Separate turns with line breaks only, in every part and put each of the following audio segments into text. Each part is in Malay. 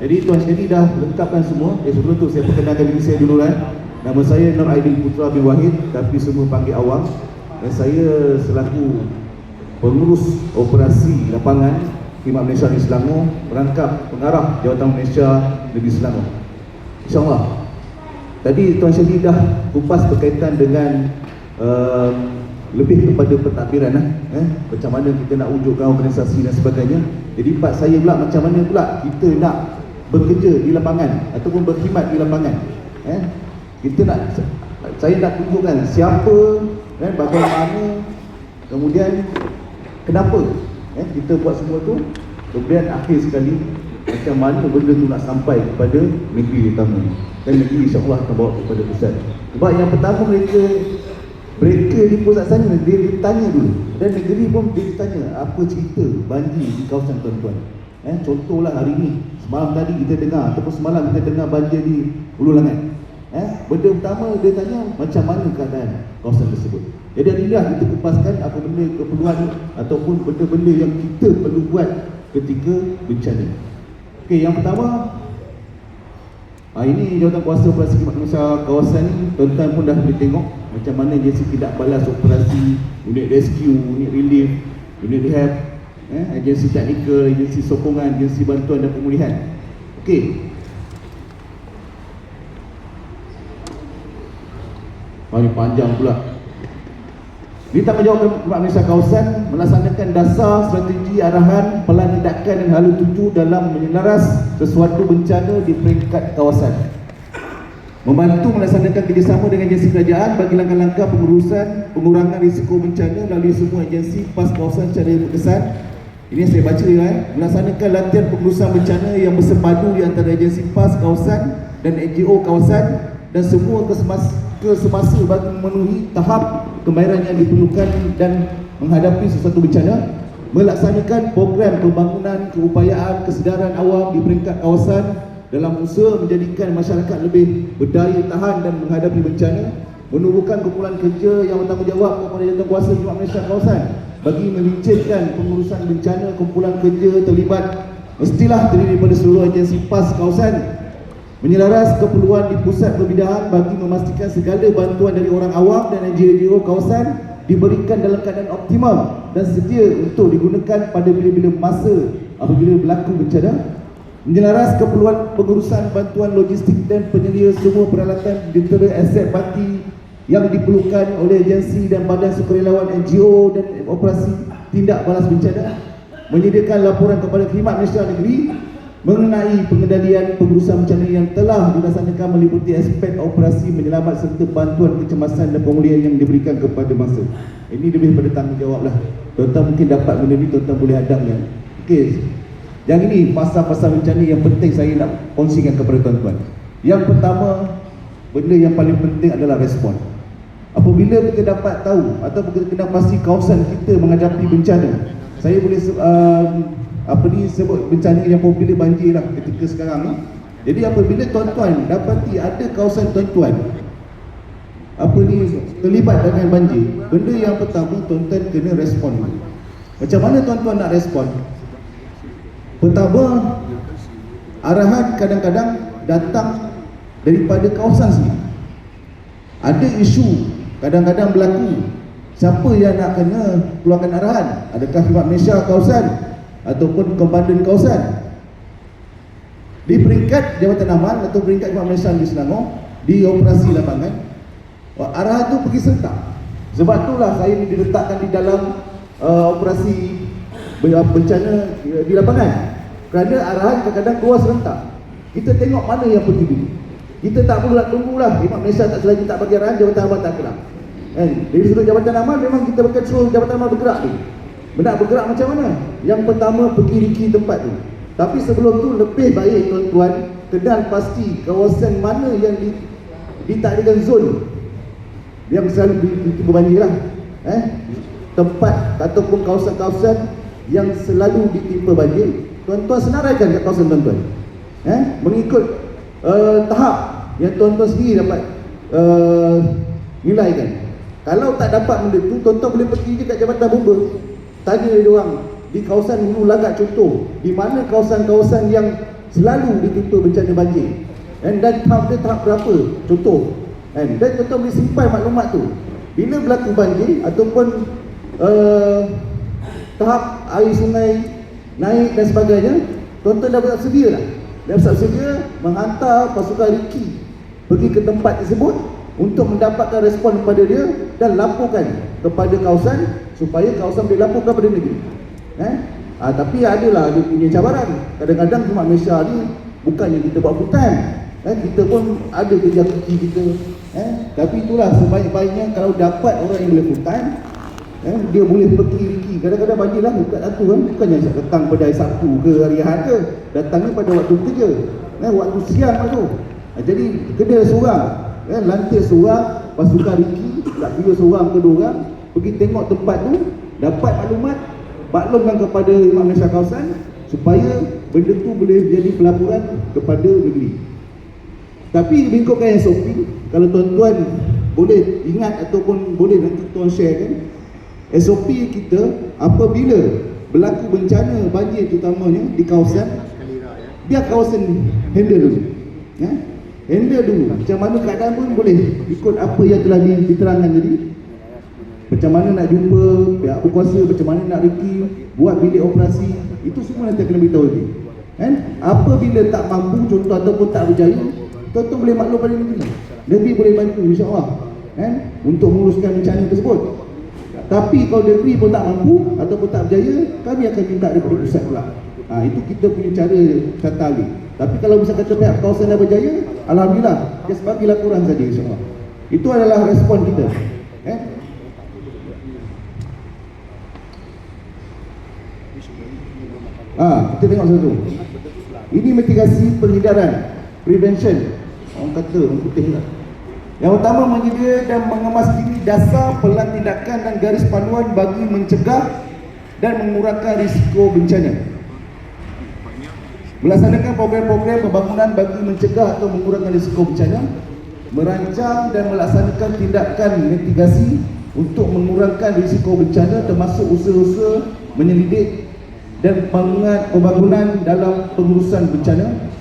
Jadi Tuan Syedi dah lengkapkan semua. Sebelum tu saya perkenalkan diri saya dulu kan. Nama saya Nur Aidil Putra bin Wahid, tapi semua panggil Awang. Dan saya selaku pengurus operasi lapangan Khidmat Malaysia di Selangor, merangkap pengarah Jawatan Malaysia Negeri Selangor. InsyaAllah. Tadi Tuan Syedi dah kupas berkaitan dengan lebih kepada pentadbiran macam mana kita nak wujudkan organisasi dan sebagainya. Jadi part saya pula macam mana pula kita nak bekerja di lapangan ataupun berkhidmat di lapangan. Saya nak tunjukkan siapa dan bagaimana, kemudian kenapa kita buat semua tu, kemudian akhir sekali macam mana benda tu nak sampai kepada negeri utama dan negeri insya-Allah akan bawa kepada pusat. Sebab yang pertama mereka di pusat sana dia ditanya dulu, dan negeri pun dia ditanya apa cerita banjir di kawasan tuan-tuan. Contohlah hari ni, semalam tadi kita dengar ataupun semalam kita dengar banjir di Hulu Langat. Benda pertama dia tanya macam mana keadaan kawasan tersebut. Jadi inilah kita kupaskan apa benda keperluan ataupun benda-benda yang kita perlu buat ketika bencana. Okey, yang pertama, ini Jawatan Kuasa Operasi Khidmat Malaysia kawasan ni, tuan-tuan pun dah boleh tengok macam mana agensi tindak balas operasi, unit rescue, unit relief, unit rehab, agensi teknikal, agensi sokongan, agensi bantuan dan pemulihan. Okey. Paling panjang pula. Di Tanggungjawab Khidmat Malaysia kawasan melaksanakan dasar strategi arahan pelan tindakan dan hala tuju dalam menyelaras sesuatu bencana di peringkat kawasan. Membantu melaksanakan kerjasama dengan agensi kerajaan bagi langkah-langkah pengurangan risiko bencana melalui semua agensi PAS kawasan secara berkesan. Ini saya baca melaksanakan latihan pengurusan bencana yang bersepadu di antara agensi PAS kawasan dan NGO kawasan dan semua kesemasa bagi memenuhi tahap kemahiran yang diperlukan dan menghadapi sesuatu bencana. Melaksanakan program pembangunan keupayaan kesedaran awam di peringkat kawasan dalam usaha menjadikan masyarakat lebih berdaya tahan dan menghadapi bencana. Menubuhkan kumpulan kerja yang bertanggungjawab kepada Jawatan Kuasa Khidmat Malaysia kawasan bagi melincirkan pengurusan bencana. Kumpulan kerja terlibat mestilah terdiri daripada seluruh agensi PAS kawasan, menyelaras keperluan di pusat perbidahan bagi memastikan segala bantuan dari orang awam dan NGO kawasan diberikan dalam keadaan optimum dan sedia untuk digunakan pada bila-bila masa apabila berlaku bencana. Menyelaras keperluan pengurusan bantuan logistik dan penyedia semua peralatan dentera aset parti yang diperlukan oleh agensi dan badan sukarelawan NGO dan operasi tindak balas bencana. Menyediakan laporan kepada Khidmat Malaysia Negeri mengenai pengendalian pengurusan bencana yang telah dilaksanakan meliputi aspek operasi menyelamat serta bantuan kecemasan dan pemulihan yang diberikan kepada masa. Ini lebih pada tanggungjawab lah. Tuan-tuan mungkin dapat benda ni, tuan-tuan boleh hadangkan. Okey, yang ini pasal-pasal bencana yang penting saya nak kongsikan kepada tuan-tuan. Yang pertama, benda yang paling penting adalah respon. Apabila kita dapat tahu atau kita kena pasti kawasan kita menghadapi bencana, saya boleh sebut bencana yang popular banjir lah ketika sekarang ni. Jadi apabila tuan-tuan dapati ada kawasan tuan-tuan terlibat dengan banjir, benda yang pertama tuan-tuan kena respon. Macam mana tuan-tuan nak respon? Pertama, arahan kadang-kadang datang daripada kawasan sendiri. Ada isu kadang-kadang berlaku, siapa yang nak kena keluarkan arahan? Adakah Khidmat Malaysia kawasan ataupun komandan kawasan? Di peringkat Jabatan Aman atau peringkat Khidmat Malaysia di Selangor, di operasi lapangan, arahan itu pergi serentak. Sebab itulah saya ini diletakkan di dalam operasi bencana di lapangan, kerana arahan kadang-kadang keluar serentak. Kita tengok mana yang pergi dulu. Kita tak perlu nak tunggulah Khidmat Malaysia tak selagi tak bagi arahan, Jabatan Aman tak gerak. Dari sudut Jabatan Aman memang kita akan suruh Jabatan Aman bergerak ni. Nak bergerak macam mana? Yang pertama pergi riki tempat tu. Tapi sebelum tu lebih baik tuan-tuan kenal pasti kawasan mana yang ditakdirkan zon yang selalu ditimpa banjir lah. Tempat ataupun kawasan-kawasan yang selalu ditimpa banjir, tuan-tuan senaraikan kat kawasan tuan-tuan. Mengikut tahap yang tuan-tuan sendiri dapat nilaikan. Kalau tak dapat benda tu, tuan-tuan boleh pergi je kat Jabatan Bomba, tanya dia orang di kawasan Hulu Langat contoh, di mana kawasan-kawasan yang selalu ditimpa bencana banjir. Dan tahap dia tahap berapa? Contoh. Dan tuan-tuan boleh simpan maklumat tu. Bila berlaku banjir ataupun tahap air sungai naik dan sebagainya, tuan-tuan dah bersiap sedia lah. Dah bersiap sedia menghantar pasukan RIKI pergi ke tempat tersebut untuk mendapatkan respon kepada dia dan laporkan kepada kawasan supaya kawasan boleh laporkan kepada negeri. Tapi adalah dia punya cabaran. Kadang-kadang Khidmat Malaysia ni bukannya kita buat full-time, kita pun ada kerja kerja kita. Tapi itulah sebaik-baiknya kalau dapat orang yang boleh full-time, dia boleh pergi RIKI. Kadang-kadang banjir lah dekat satu kan, bukannya datang pada hari Sabtu ke hari Ahad ke, datangnya pada waktu kerja, waktu siang lah tu. Jadi kena seorang, lantik seorang pasukan RIKI, tak kira seorang ke dua orang, pergi tengok tempat tu, dapat maklumat, maklumkan kepada Khidmat Malaysia Kawasan supaya benda tu boleh jadi pelaporan kepada negeri. Tapi mengikutkan SOP, kalau tuan-tuan boleh ingat ataupun boleh nanti tuan share kan, SOP kita apabila berlaku bencana banjir terutamanya di kawasan, biar kawasan handle dulu. Handle dulu. Macam mana keadaan pun boleh ikut apa yang telah diterangkan tadi. Macam mana nak jumpa pihak berkuasa, macam mana nak RIKI, buat bilik operasi, itu semua nanti kena beritahu lagi. Apabila tak mampu contoh ataupun tak berjaya, tuan-tuan boleh maklum pada negeri. Negeri boleh bantu insya-Allah untuk menguruskan bencana tersebut. Tapi kalau negeri pun tak mampu ataupun tak berjaya, kami akan minta daripada pusat pula. Itu kita punya cara kata lagi. Tapi kalau bisa kata pihak kawasan dah berjaya, alhamdulillah, just bagi laporan saja insya-Allah. Itu adalah respon kita. Kita tengok satu. Ini mitigasi penghindaran, prevention. Orang kata orang putih lah. Yang pertama, menyedia dan mengemas diri dasar pelan tindakan dan garis panduan bagi mencegah dan mengurangkan risiko bencana. Melaksanakan program-program pembangunan bagi mencegah atau mengurangkan risiko bencana. Merancang dan melaksanakan tindakan mitigasi untuk mengurangkan risiko bencana, termasuk usaha-usaha menyelidik dan pembangunan dalam pengurusan bencana.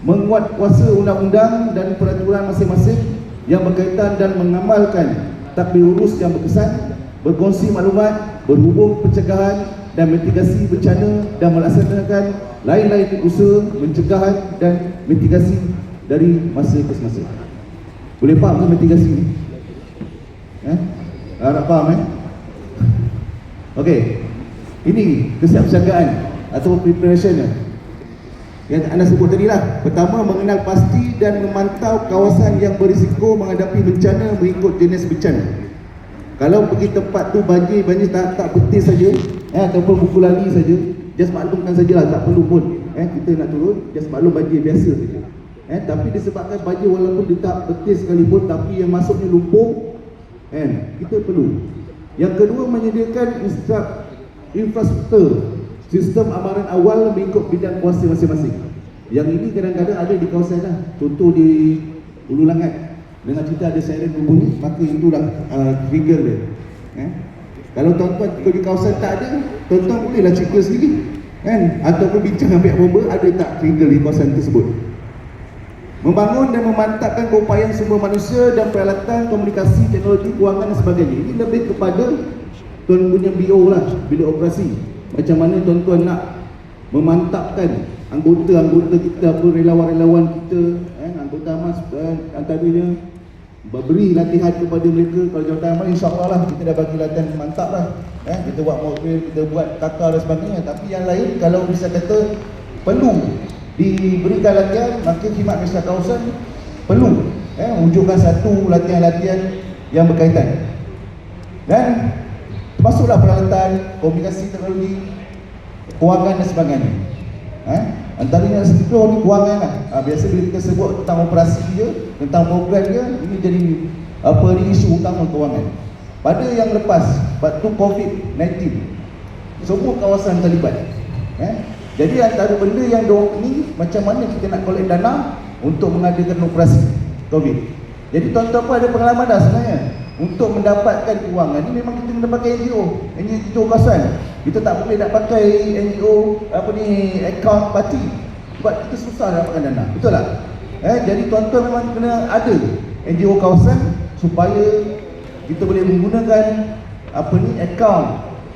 Menguat kuasa undang-undang dan peraturan masing-masing yang berkaitan dan mengamalkan tadbir urus yang berkesan, berkongsi maklumat, berhubung pencegahan dan mitigasi bencana dan melaksanakan lain-lain usaha pencegahan dan mitigasi dari masa ke semasa. Boleh faham ke mitigasi ni? Harap faham Okey. Ini kesiapsiagaan atau preparation yang anda sebut tadi lah. Pertama, mengenal pasti dan memantau kawasan yang berisiko menghadapi bencana mengikut jenis bencana. Kalau pergi tempat tu banjir tak betis saja, ataupun buku lali saja, just maklumkan sajalah, tak perlu pun kita nak turun, just maklum banjir biasa saja. Tapi disebabkan banjir walaupun dia tak betis sekalipun, tapi yang masuknya lumpur, kita perlu. Yang kedua, menyediakan infrastruktur sistem amaran awal mengikut bidang kuasa masing-masing. Yang ini kadang-kadang ada di kawasan lah. Contoh di Hulu Langat, dengan cerita ada siren berbunyi, maka itulah trigger dia. Kalau tuan-tuan di kawasan tak ada, tuan-tuan bolehlah trigger sendiri, ataupun bincang ambil bomba, ada tak trigger di kawasan tersebut. Membangun dan memantapkan keupayaan sumber manusia dan peralatan komunikasi, teknologi, kewangan dan sebagainya. Ini lebih kepada tuan punya BO lah, bilik operasi. Macam mana tuan-tuan nak memantapkan anggota-anggota kita, relawan-relawan kita, anggota AMAS, antaranya beri latihan kepada mereka. Kalau jawatan amal, insya-Allah lah kita dah bagi latihan mantap lah. Kita buat mobil, kita buat kakak dan sebagainya. Tapi yang lain, kalau bisa kata perlu diberikan latihan, maka Khidmat Malaysia Kawasan perlu wujudkan satu latihan-latihan yang berkaitan. Dan termasuklah peralatan, komunikasi, teknologi, kewangan dan sebagainya. Antaranya sebelum ni kewangan lah. Biasa bila kita sebut tentang operasi dia, tentang program dia, ini jadi isu utama kewangan. Pada yang lepas, waktu COVID-19, semua kawasan terlibat. Jadi antara benda yang diorang ni, macam mana kita nak collect dana untuk mengadakan operasi COVID. Jadi tuan-tuan pun ada pengalaman dah sebenarnya. Untuk mendapatkan kewangan ni memang kita kena pakai NGO kawasan. Kita tak boleh nak pakai NGO account parti. Sebab kita susah dapatkan dana. Betul tak? Jadi tuan-tuan memang kena ada NGO kawasan supaya kita boleh menggunakan akaun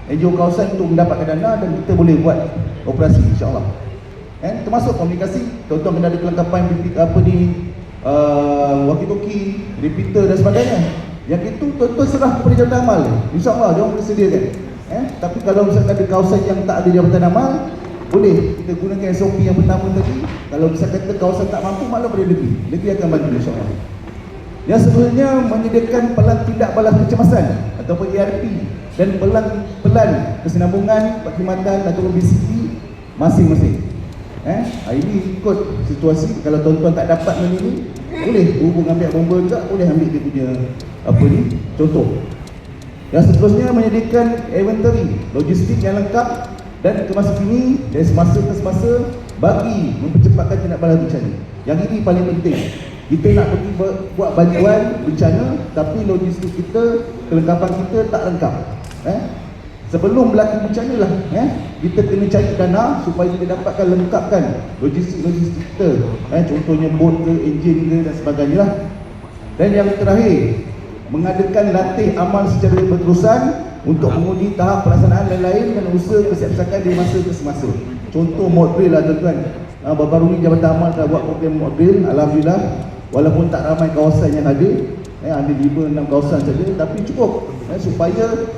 NGO kawasan untuk mendapatkan dana dan kita boleh buat operasi, insya-Allah. Termasuk komunikasi, tuan-tuan kena ada kelengkapan walkie-talkie, repeater dan sebagainya. Yang itu tuan-tuan serah kepada jabatan amal, insya-Allah dia boleh sediakan. Tapi kalau misalkan ada kawasan yang tak ada jabatan amal, boleh kita gunakan SOP yang pertama tadi. Kalau misalkan kata kawasan tak mampu, maklum pada negeri akan bantu, insya-Allah. Yang seterusnya menyediakan pelan tindak balas kecemasan ataupun ERP dan pelan kesinambungan perkhidmatan ataupun BCP masing-masing. Ini ikut situasi. Kalau tuan-tuan tak dapat benda ni, boleh hubung ambil bomba juga, boleh ambil dia punya contoh. Yang seterusnya menyediakan inventory logistik yang lengkap dan kemasa kini dari semasa ke semasa bagi mempercepatkan tindak balas bencana. Yang ini paling penting. Kita nak pergi buat bantuan bencana tapi logistik kita, kelengkapan kita tak lengkap. Sebelum berlaku bencana lah, kita kena cari dana supaya kita dapatkan lengkapkan logistik kita. Contohnya bot ke, enjin ke dan sebagainya lah. Dan yang terakhir, mengadakan latih amal secara berterusan untuk menguji tahap pelaksanaan lain-lain dan usaha kesiapsiagaan di masa ke semasa. Contoh mock drill lah tuan-tuan. Baru-baru ni Jabatan Amal dah buat program mock drill, alhamdulillah. Walaupun tak ramai kawasan yang hadir, ada 5-6 kawasan saja, tapi cukup supaya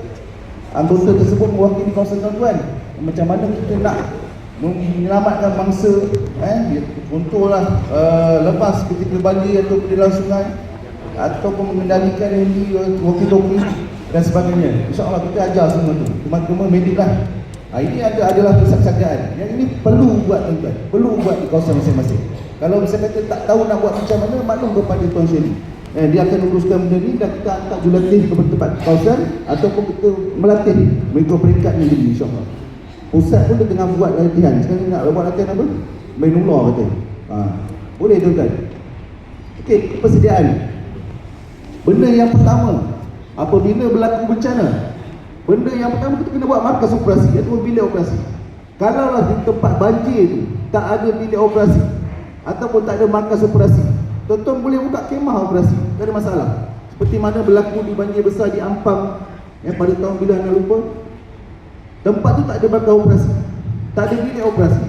anggota tersebut mewakili kawasan tuan-tuan. Macam mana kita nak menyelamatkan mangsa, contohlah lepas ketika banjir atau di dalam sungai, ataupun mengendalikan walkie-talkie dan sebagainya. InsyaAllah kita ajar semua tu, teman-teman medik lah. Ini adalah kesiapsiagaan. Yang ini perlu buat tuan-tuan, perlu buat di kawasan masing-masing. Kalau misalnya kita tak tahu nak buat macam mana, maklum kepada Tuan Syedi. Dia akan uruskan benda ni dan kita hantar jurulatih ke tempat kawasan ataupun kita melatih mengikut peringkat negeri, insyaAllah. Pusat pun dia tengah buat latihan. Sekarang nak buat latihan apa? Mainullah katanya. Boleh tuan-tuan. Okey, persediaan. Benda yang pertama, apabila berlaku bencana, benda yang pertama kita kena buat markas operasi ataupun bilik operasi. Kalaulah di tempat banjir tu tak ada bilik operasi ataupun tak ada markas operasi, tuan-tuan boleh buka kemah operasi, tak ada masalah. Seperti mana berlaku di banjir besar di Ampang pada tahun bila anda lupa. Tempat tu tak ada markas operasi, tak ada bilik operasi.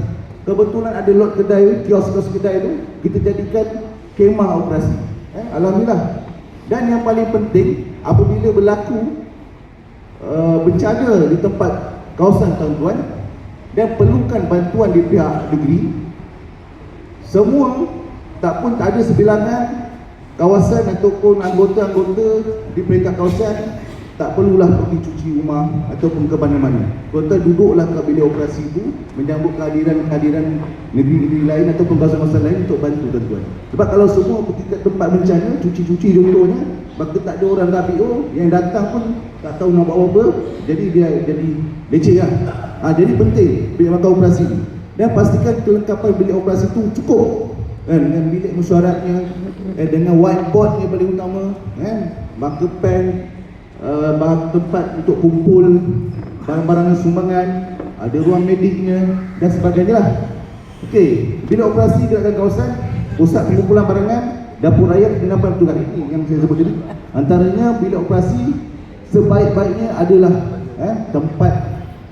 Kebetulan ada lot kedai, kios-kios kedai tu kita jadikan kemah operasi. Alhamdulillah. Dan yang paling penting, apabila berlaku bencana di tempat kawasan tuan-tuan dan perlukan bantuan di pihak negeri, semua tak ada sebilangan kawasan ataupun anggota-anggota di peringkat kawasan tak perlulah pergi cuci rumah ataupun ke mana-mana. Tuan-tuan duduklah ke bilik operasi itu menyambut kehadiran negeri-negeri lain ataupun kawasan-kawasan lain untuk bantu tuan-tuan. Sebab kalau semua pergi ke tempat bencana, cuci-cuci contohnya, maka tak ada orang KPO yang datang pun tak tahu nak buat apa, jadi dia jadi leceh lah. Jadi penting bilik markas operasi ni. Dan pastikan kelengkapan bilik operasi itu cukup dengan bilik mesyuaratnya, dengan whiteboard yang paling utama, marker pen, tempat untuk kumpul barang-barang sumbangan, ada ruang mediknya dan sebagainya lah. Okey, bilik operasi gerakan kawasan, pusat pengumpulan barangan, dapur rakyat dan dapur petugas. Ini yang saya sebut tadi. Antaranya bilik operasi sebaik-baiknya adalah tempat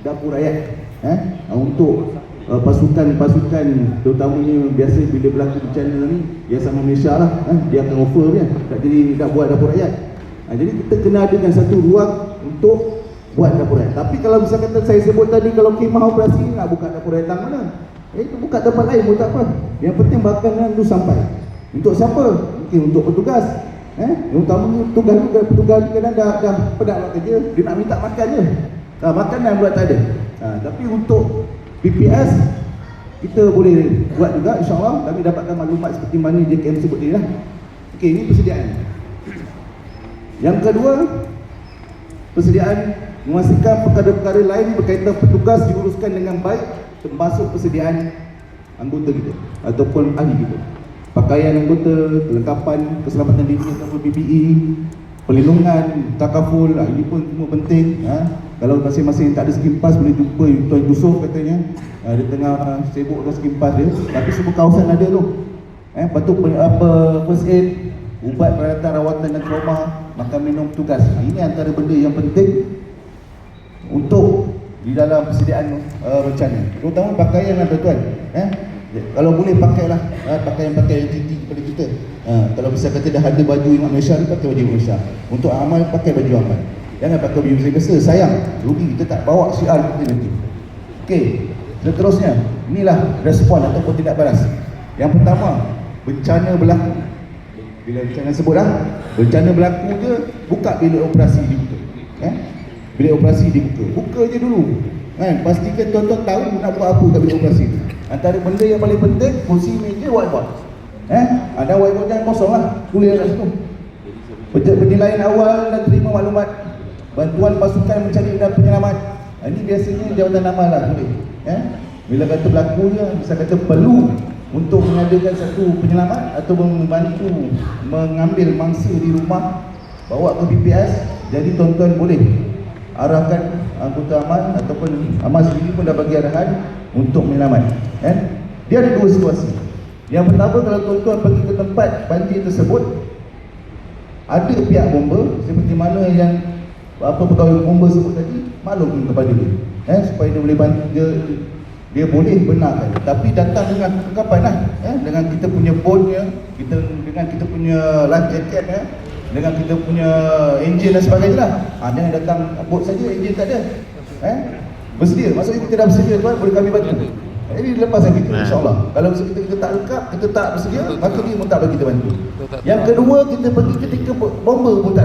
dapur rakyat untuk pasukan-pasukan, terutamanya biasa bila berlaku bencana ni, yang sama Malaysia lah, dia akan offer dia, tak jadi tak buat dapur rakyat. Jadi kita kena adakan satu ruang untuk buat dapur rakyat. Tapi kalau misalkan saya sebut tadi, kalau kemah operasi nak buka dapur rakyat tang mana? Itu buka tempat lain pun tak apa. Yang penting makanan tu sampai. Untuk siapa? Mungkin untuk petugas. Yang utama petugas kadang dah penat buat kerja, dia nak minta makan je. Makanan pula tak ada. Tapi untuk PPS kita boleh buat juga, insyaAllah. Kami dapatkan maklumat seperti mana JKM sebut tadi lah. Okey, ini persediaan. Yang kedua, persediaan memastikan perkara-perkara lain berkaitan petugas diuruskan dengan baik, termasuk persediaan anggota kita ataupun ahli kita. Pakaian anggota, kelengkapan keselamatan diri ataupun PPE, perlindungan, takaful, ini pun semua penting. Kalau masing-masing tak ada skimpas, boleh jumpa Tuan Yusof katanya, dia tengah sibuk dengan skimpas dia. Tapi semua kawasan ada tu. Patut first aid, ubat peralatan rawatan dan trauma, makan minum tugas. Ini antara benda yang penting untuk di dalam persediaan bencana. Terutama pakaian lah tuan-tuan. Kalau boleh pakailah pakaian-pakaian yang tinggi kepada kita. Kalau bisa kata dah ada baju Ingat Malaysia ni, pakai baju Malaysia. Untuk amal, pakai baju amal. Jangan pakai baju biasa. Sayang, rugi kita tak bawa syiar kita nanti. Okey, seterusnya, inilah respon ataupun tindak balas. Yang pertama, bencana berlaku. Bila bencana sebut bencana berlaku je, buka bilik operasi dibuka. Bilik operasi dibuka. Buka je dulu. Pastikan tuan-tuan tahu nak buat apa kat bilik operasi tu. Antara benda yang paling penting, kursi meja whiteboard. Ada whiteboard jangan kosong lah, tulis kat situ. Penilaian awal dan terima maklumat, bantuan pasukan mencari dan penyelamat. Ini biasanya jawatan amal lah tulis. Bila kata berlaku je, bisa kata perlu untuk mengadakan satu penyelamat atau membantu mengambil mangsa di rumah, bawa ke BPS. Jadi tuan-tuan boleh arahkan anggota amal ataupun amal sendiri pun dah bagi arahan untuk menyelamat. Dia ada dua situasi. Yang pertama, kalau tuan-tuan pergi ke tempat banjir tersebut, ada pihak bomba seperti mana yang pegawai bomba sebut tadi, maklum kepada dia, supaya dia boleh bantu, dia boleh benarkan. Tapi datang dengan kekapan lah, dengan kita punya bondnya, dengan kita punya life jacket, dengan kita punya enjin dan sebagainya lah. Jangan datang bot saja, enjin tak ada. Bersedia, maksudnya kita dah bersedia tuan, boleh kami bantu. Ini lepaskan kita, insyaAllah. Kalau kita tak lengkap, kita tak bersedia, maka dia pun tak bagi kita bantu. Yang kedua, kita pergi ketika bomba pun tak ada.